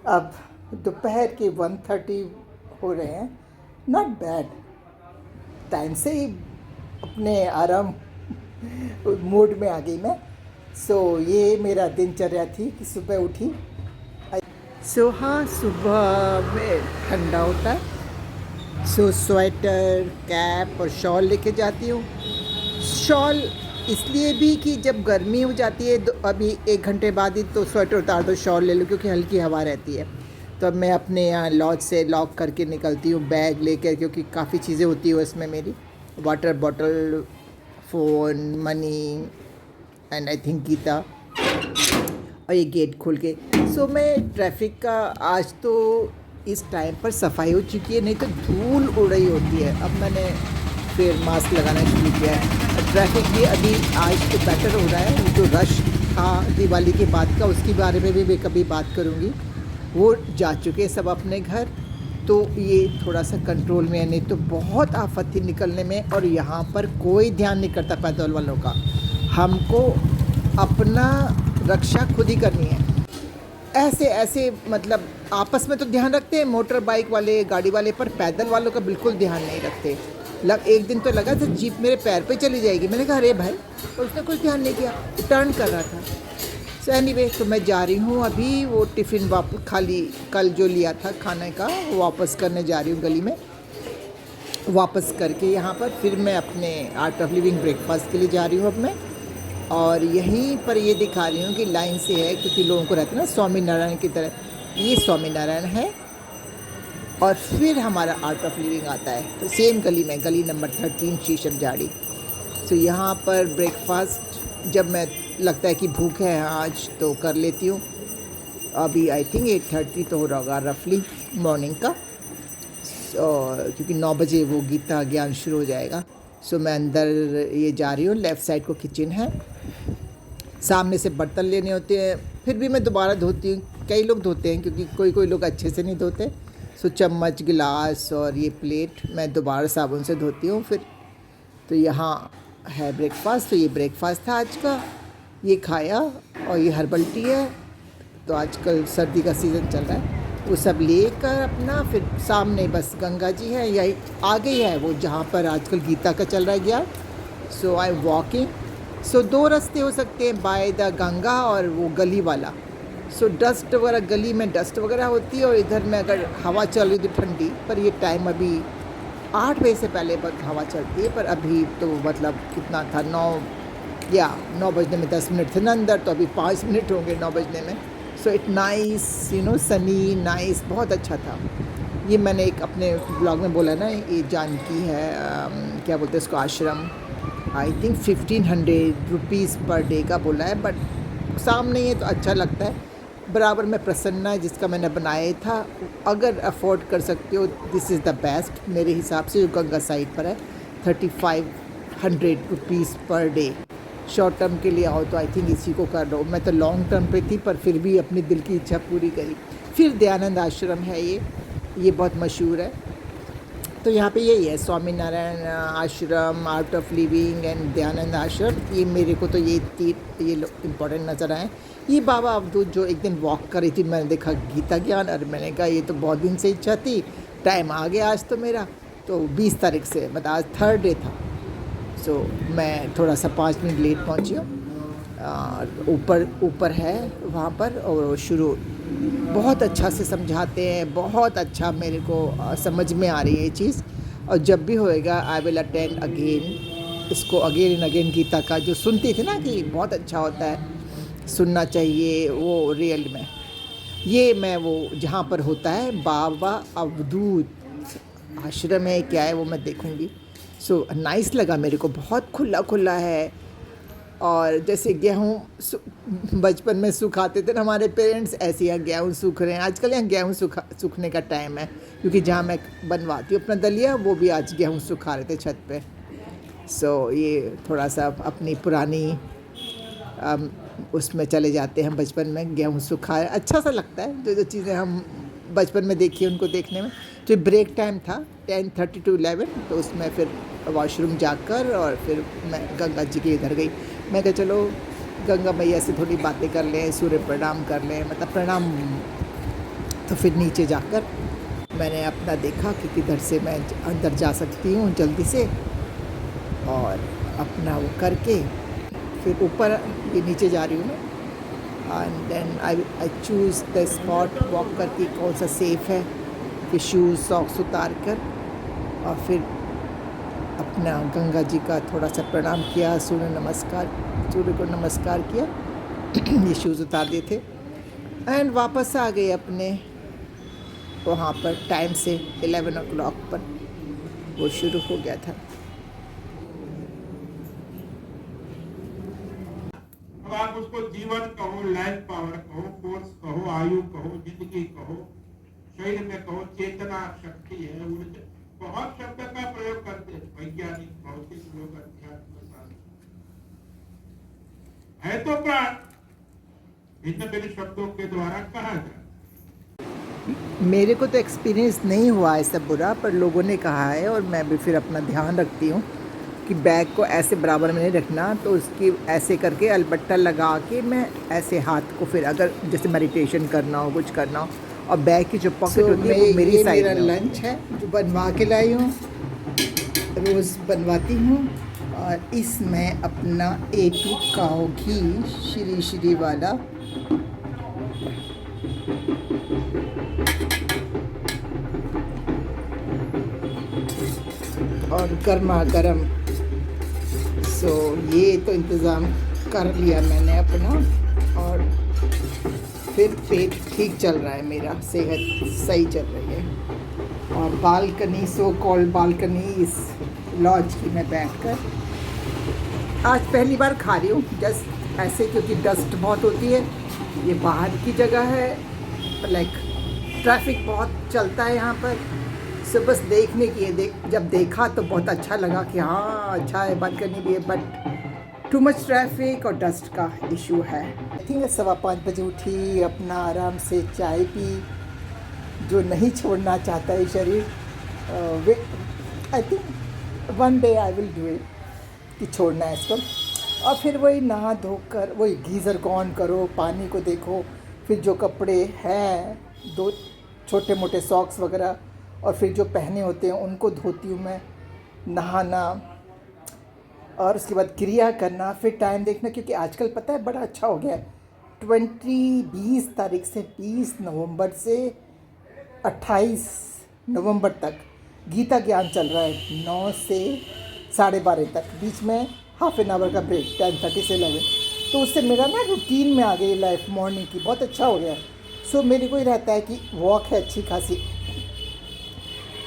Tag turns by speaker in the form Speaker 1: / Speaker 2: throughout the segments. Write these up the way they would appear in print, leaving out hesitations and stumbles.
Speaker 1: अब दोपहर के 1:30 हो रहे हैं। नॉट बैड, टाइम से ही अपने आराम मूड में आ गई मैं। ये मेरा दिनचर्या थी कि सुबह उठी। हाँ, सुबह में ठंडा होता है, स्वेटर, कैप और शॉल लेके जाती हूँ। शॉल इसलिए भी कि जब गर्मी हो जाती है तो अभी 1 घंटे बाद ही तो स्वेटर उतार दो, शॉल ले लो क्योंकि हल्की हवा रहती है। तो अब मैं अपने यहाँ लॉज से लॉक करके निकलती हूँ बैग लेकर, क्योंकि काफ़ी चीज़ें होती है उसमें मेरी, water bottle, phone, money and I think Gita, और ये गेट खोल के। मैं ट्रैफिक का आज तो इस टाइम पर सफाई हो चुकी है, नहीं तो धूल उड़ रही होती है। अब मैंने फिर मास्क लगाना शुरू किया है। ट्रैफिक भी अभी आज तो बेटर हो रहा है। जो रश था दिवाली के बाद का, उसके बारे में भी मैं कभी बात करूँगी। वो जा चुके हैं सब अपने घर, तो ये थोड़ा सा कंट्रोल में है। नहीं तो बहुत आफत थी निकलने में, और यहाँ पर कोई ध्यान नहीं करता पैदल वालों का। हमको अपना रक्षा खुद ही करनी है। ऐसे मतलब आपस में तो ध्यान रखते हैं मोटर बाइक वाले, गाड़ी वाले, पर पैदल वालों का बिल्कुल ध्यान नहीं रखते। एक दिन तो लगा था जीप मेरे पैर पे चली जाएगी। मैंने कहा अरे भाई, और उसने कुछ ध्यान नहीं किया, टर्न कर रहा था। एनीवे, तो मैं जा रही हूँ अभी वो टिफ़िन वापस, खाली कल जो लिया था खाने का, वो वापस करने जा रही हूँ गली में। वापस करके यहाँ पर फिर मैं अपने आर्ट ऑफ लिविंग ब्रेकफास्ट के लिए जा रही हूँ अब मैं। और यहीं पर ये दिखा रही हूँ कि लाइन से है, क्योंकि लोगों को रहता है ना स्वामी नारायण की तरह। ये स्वामी नारायण है और फिर हमारा आर्ट ऑफ लिविंग आता है, तो सेम गली में, गली नंबर 13 शीशम झाड़ी। यहाँ पर ब्रेकफास्ट जब मैं लगता है कि भूख है आज तो कर लेती हूँ। अभी आई थिंक 8:30 तो हो रहा होगा रफली मॉर्निंग का। क्योंकि 9 बजे वो गीता ज्ञान शुरू हो जाएगा। मैं अंदर ये जा रही हूँ। लेफ़्ट साइड को किचन है, सामने से बर्तन लेने होते हैं, फिर भी मैं दोबारा धोती हूँ। कई लोग धोते हैं क्योंकि कोई लोग अच्छे से नहीं धोते। चम्मच, गिलास और ये प्लेट मैं दोबारा साबुन से धोती हूँ फिर। तो यहाँ है ब्रेकफास्ट। तो ये ब्रेकफास्ट था आज का, ये खाया। और ये हर्बल टी है, तो आजकल सर्दी का सीज़न चल रहा है, वो सब लेकर अपना फिर सामने बस गंगा जी है, यही आगे ही है वो जहाँ पर आजकल गीता का चल रहा है ज्ञान। I am walking. 2 रास्ते हो सकते हैं, बाय द गंगा और वो गली वाला। डस्ट वगैरह, गली में डस्ट वगैरह होती है, और इधर में अगर हवा चल रही तो ठंडी। पर ये टाइम अभी 8 बजे से पहले बहुत हवा चलती है, पर अभी तो मतलब कितना था, 9 बजने में 10 मिनट थे ना अंदर, तो अभी 5 मिनट होंगे 9 बजने में। इट नाइस, सनी, नाइस, बहुत अच्छा था। ये मैंने एक अपने ब्लॉग में बोला ना, ये जानकी है, क्या बोलते हैं इसको, आश्रम। I think 1500 rupees per day का बोला है, बट सामने ये तो अच्छा लगता है। बराबर में प्रसन्ना है जिसका मैंने बनाया था। अगर अफोर्ड कर सकते हो, दिस इज़ द बेस्ट मेरे हिसाब से, जो गंगा साइड पर है। 3500 rupees per day. Short term के लिए आओ तो आई थिंक इसी को कर लो। मैं तो लॉन्ग टर्म पे थी, पर फिर भी अपनी दिल की इच्छा पूरी करी। फिर दयानंद आश्रम है, ये बहुत मशहूर है। तो यहाँ पे यही है, स्वामी नारायण आश्रम, art of living and Dayanand आश्रम। ये मेरे को तो ये इम्पोर्टेंट नज़र आए। ये बाबा अवधूत जो एक दिन वॉक कर रही थी, मैंने देखा गीता ज्ञान, और मैंने कहा ये तो बहुत दिन से इच्छा थी, टाइम आ गया आज तो मेरा। तो 20 तारीख से, मतलब आज 3rd डे था। मैं थोड़ा सा 5 मिनट लेट पहुँची हूँ। ऊपर है वहाँ पर, और शुरू बहुत अच्छा से समझाते हैं, बहुत अच्छा मेरे को समझ में आ रही है ये चीज़। और जब भी होएगा आई विल अटेंड अगेन इसको, अगेन एंड अगेन। गीता का जो सुनती थी ना कि बहुत अच्छा होता है, सुनना चाहिए, वो रियल में ये मैं वो जहाँ पर होता है बाबा अवधूत आश्रम है, क्या है वो मैं देखूँगी। नाइस लगा मेरे को, बहुत खुला है। और जैसे गेहूँ बचपन में सुखाते थे ना हमारे पेरेंट्स, ऐसे यहाँ गेहूँ सूख रहे हैं आजकल। यहाँ गेहूँ सूखने का टाइम है, क्योंकि जहाँ मैं बनवाती हूँ अपना दलिया, वो भी आज गेहूँ सुखा रहे थे छत पे। ये थोड़ा सा अपनी पुरानी उसमें चले जाते हैं बचपन में। गेहूँ सुखाए अच्छा सा लगता है, जो चीज़ें हम बचपन में देखी उनको देखने में। तो ब्रेक टाइम था 10:30 to 11, तो उसमें फिर वॉशरूम जाकर और फिर मैं गंगा जी के इधर गई। मैं कहा चलो गंगा मैया से थोड़ी बातें कर लें, सूर्य प्रणाम कर लें, मतलब प्रणाम तो फिर नीचे जाकर मैंने अपना देखा कि किधर से मैं अंदर जा सकती हूँ जल्दी से, और अपना वो करके फिर ऊपर ये नीचे जा रही हूँ मैं। And then I choose the spot walk करके कौन सा सेफ़ है, फिर शूज़ सॉक्स उतार कर, और फिर अपना गंगा जी का थोड़ा सा प्रणाम किया, सूर्य को नमस्कार किया। ये शूज़ उतार दिए थे एंड वापस आ गए अपने वहाँ पर टाइम से 11 o'clock पर वो शुरू हो गया था।
Speaker 2: अब आप उसको जीवन कहो, लाइफ पावर कहो, फोर्स कहो, आयु कहो, जिंदगी कहो, शरीर में कहो, चेतना शक्ति है, ऊर्जा, बहुत शब्द का प्रयोग करते हैं वैज्ञानिक, भौतिक लोग, अध्यात्म शास्त्र है तो प्राण भिन्न भिन्न शब्दों के द्वारा कहा जाए।
Speaker 1: मेरे को तो एक्सपीरियंस नहीं हुआ है सब बुरा, पर लोगों ने कहा है, और मैं भी फिर अपना ध्यान रखती हूँ कि बैग को ऐसे बराबर में नहीं रखना, तो उसकी ऐसे करके अलबट्टा लगा के मैं ऐसे हाथ को, फिर अगर जैसे मेडिटेशन करना हो, कुछ करना हो, और बैग की जो पॉकेट होती है वो मेरी साइड में। मेरा लंच है जो बनवा के लाई हूँ, रोज़ बनवाती हूँ, और इसमें अपना A2 काऊ घी श्री वाला और गर्मा गर्म। सो ये तो इंतज़ाम कर लिया मैंने अपना, और फिर पेट ठीक चल रहा है मेरा, सेहत सही चल रही है। और बालकनी, सो कॉल्ड बालकनी इस लॉज की मैं बैठकर आज पहली बार खा रही हूँ, जस्ट ऐसे, क्योंकि डस्ट बहुत होती है, ये बाहर की जगह है, लाइक ट्रैफिक बहुत चलता है यहाँ पर। सो बस देखने की है, जब देखा तो बहुत अच्छा लगा कि हाँ अच्छा है, बालकनी भी है, बट टू मच ट्रैफिक और डस्ट का इशू है। आई थिंक 5:15 बजे उठी, अपना आराम से चाय पी, जो नहीं छोड़ना चाहता है शरीर, I think one day I will do it, कि छोड़ना है इसको। और फिर वही नहा धोकर वही गीज़र को ऑन करो, पानी को देखो, फिर जो कपड़े हैं, 2 छोटे मोटे सॉक्स वगैरह, और फिर जो पहने होते हैं उनको धोती हूँ मैं, नहाना, और उसके बाद क्रिया करना, फिर टाइम देखना, क्योंकि आजकल पता है बड़ा अच्छा हो गया है, 20 तारीख से 20 नवंबर से 28 नवंबर तक गीता ज्ञान चल रहा है, 9 से 12:30 तक, बीच में हाफ एन आवर का ब्रेक, 10:30 से 11। तो उससे मेरा ना रूटीन में आ गई लाइफ मॉर्निंग की, बहुत अच्छा हो गया। सो मेरे को ही रहता है कि वॉक है अच्छी खासी,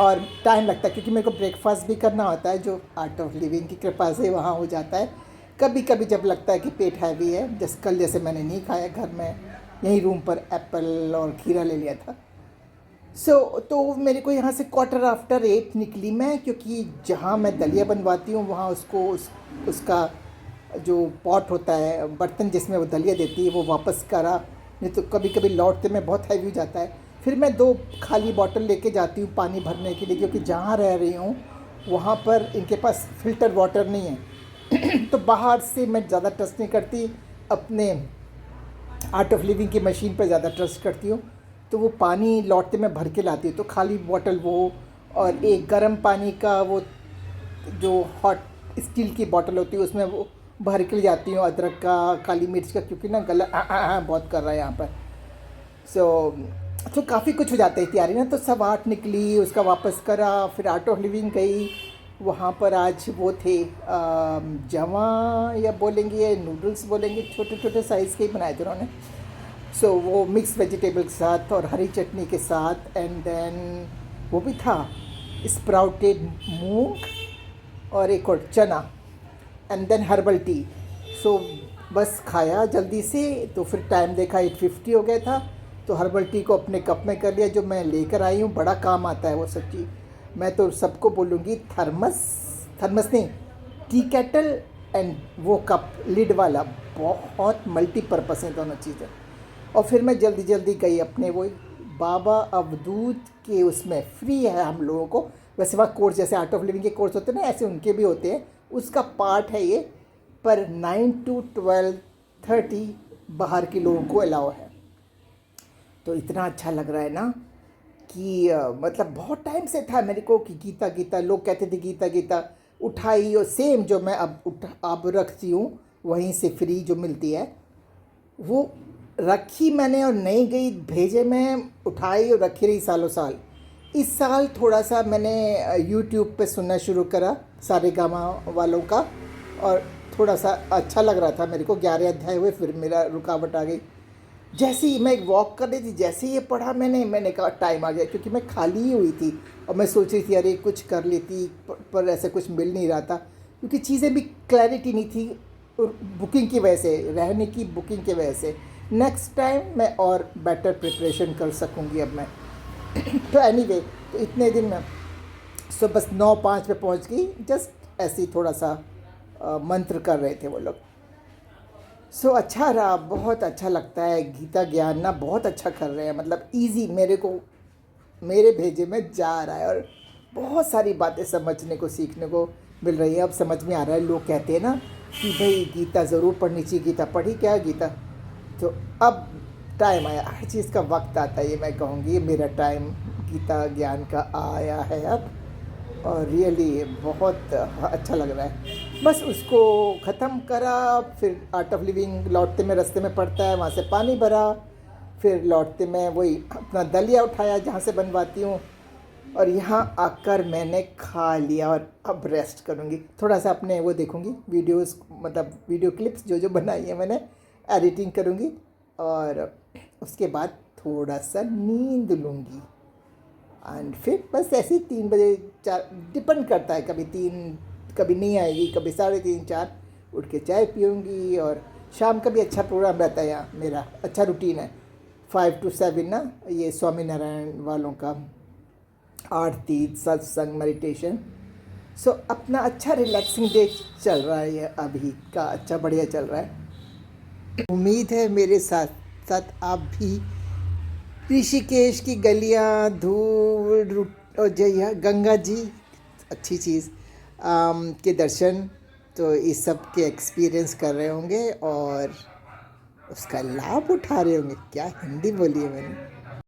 Speaker 1: और टाइम लगता है क्योंकि मेरे को ब्रेकफास्ट भी करना होता है, जो आर्ट ऑफ लिविंग की कृपा से वहाँ हो जाता है। कभी कभी जब लगता है कि पेट हैवी है, जैसे मैंने नहीं खाया घर में, यहीं रूम पर एप्पल और खीरा ले लिया था। तो मेरे को यहाँ से 8:15 निकली मैं, क्योंकि जहाँ मैं दलिया बनवाती हूँ वहाँ उसका जो पॉट होता है, बर्तन जिसमें वो दलिया देती है, वो वापस करा, नहीं तो कभी कभी लौटते में बहुत हैवी हो जाता है। फिर मैं 2 खाली बॉटल लेके जाती हूँ पानी भरने के लिए, क्योंकि जहाँ रह रही हूँ वहाँ पर इनके पास फ़िल्टर वाटर नहीं है। तो बाहर से मैं ज़्यादा ट्रस्ट नहीं करती, अपने आर्ट ऑफ लिविंग की मशीन पर ज़्यादा ट्रस्ट करती हूँ। तो वो पानी लौटते में भर के लाती हूँ, तो खाली बॉटल वो, और एक गर्म पानी का वो जो हॉट स्टील की बॉटल होती है उसमें वो भर के ले जाती हूँ, अदरक का, काली मिर्च का, क्योंकि ना गला बहुत कर रहा है यहाँ पर। तो काफ़ी कुछ हो जाता है तैयारी ना। तो सब 8 निकली, उसका वापस करा, फिर आर्ट ऑफ लिविंग गई, वहाँ पर आज वो थे जवा या बोलेंगे नूडल्स बोलेंगे, छोटे छोटे साइज़ के ही बनाए थे उन्होंने। सो वो मिक्स वेजिटेबल के साथ और हरी चटनी के साथ, एंड देन वो भी था स्प्राउटेड मूंग और एक और चना, एंड देन हर्बल टी। सो बस खाया जल्दी से, तो फिर टाइम देखा 8:50 हो गया था। तो हर्बल टी को अपने कप में कर लिया, जो मैं लेकर आई हूँ, बड़ा काम आता है वो सच्ची। मैं तो सबको बोलूँगी थर्मस नहीं, टी केटल एंड वो कप लिड वाला, बहुत मल्टीपर्पज़ है दोनों चीज़ें। और फिर मैं जल्दी जल्दी गई अपने वो बाबा अवधूत के, उसमें फ्री है हम लोगों को, वैसे वहाँ कोर्स जैसे आर्ट ऑफ लिविंग के कोर्स होते हैं ना, ऐसे उनके भी होते हैं, उसका पार्ट है ये। पर 9 to 12:30 बाहर के लोगों को अलाउ है। तो इतना अच्छा लग रहा है ना कि मतलब बहुत टाइम से था मेरे को कि गीता गीता, लोग कहते थे गीता गीता उठाई, और सेम जो मैं अब रखती हूँ वहीं से फ्री जो मिलती है वो रखी मैंने और नहीं गई भेजे में, उठाई और रखी रही सालों साल। इस साल थोड़ा सा मैंने यूट्यूब पे सुनना शुरू करा सारे गामा वालों का, और थोड़ा सा अच्छा लग रहा था मेरे को। 11 अध्याय हुए फिर मेरा रुकावट आ गई। जैसे ही मैं एक वॉक कर रही थी, जैसे ही ये पढ़ा मैंने कहा टाइम आ गया, क्योंकि मैं खाली ही हुई थी और मैं सोच रही थी अरे कुछ कर लेती, पर ऐसे कुछ मिल नहीं रहा था क्योंकि चीज़ें भी क्लैरिटी नहीं थी, और बुकिंग की वजह से, रहने की बुकिंग की वजह से। नेक्स्ट टाइम मैं और बेटर प्रिपरेशन कर सकूँगी अब मैं। तो एनीवे, तो इतने दिन में सो बस 9:05 पे पहुँच गई, जस्ट ऐसे ही थोड़ा सा मंत्र कर रहे थे वो लोग। सो अच्छा रहा, बहुत अच्छा लगता है। गीता ज्ञान ना बहुत अच्छा कर रहे हैं, मतलब इजी मेरे को, मेरे भेजे में जा रहा है, और बहुत सारी बातें समझने को सीखने को मिल रही है। अब समझ में आ रहा है, लोग कहते हैं ना कि भाई गीता ज़रूर पढ़नी चाहिए, गीता पढ़ी क्या गीता, तो अब टाइम आया, हर चीज़ का वक्त आता है, ये मैं कहूँगी मेरा टाइम गीता ज्ञान का आया है अब, और रियली बहुत अच्छा लग रहा है। बस उसको ख़त्म करा, फिर आर्ट ऑफ लिविंग लौटते में रास्ते में पड़ता है, वहाँ से पानी भरा, फिर लौटते में वही अपना दलिया उठाया जहाँ से बनवाती हूँ, और यहाँ आकर मैंने खा लिया, और अब रेस्ट करूँगी, थोड़ा सा अपने वो देखूँगी वीडियोस, मतलब वीडियो क्लिप्स जो जो बनाई है मैंने, एडिटिंग करूँगी, और उसके बाद थोड़ा सा नींद लूँगी, एंड फिर बस ऐसे ही 3 बजे 4 डिपेंड करता है, कभी 3 कभी नहीं आएगी, कभी 3:30 4 उठ के चाय पीऊँगी। और शाम का भी अच्छा प्रोग्राम रहता है यहाँ, मेरा अच्छा रूटीन है 5 to 7 ना, ये स्वामीनारायण वालों का आरती, सत्संग, मेडिटेशन। सो अपना अच्छा रिलैक्सिंग डे चल रहा है, ये अभी का अच्छा बढ़िया चल रहा है। उम्मीद है मेरे साथ साथ आप भी ऋषिकेश की गलियां, धूल और जय गंगा जी, अच्छी चीज़, के दर्शन, तो इस सब के एक्सपीरियंस कर रहे होंगे और उसका लाभ उठा रहे होंगे। क्या हिंदी बोली है मैंने।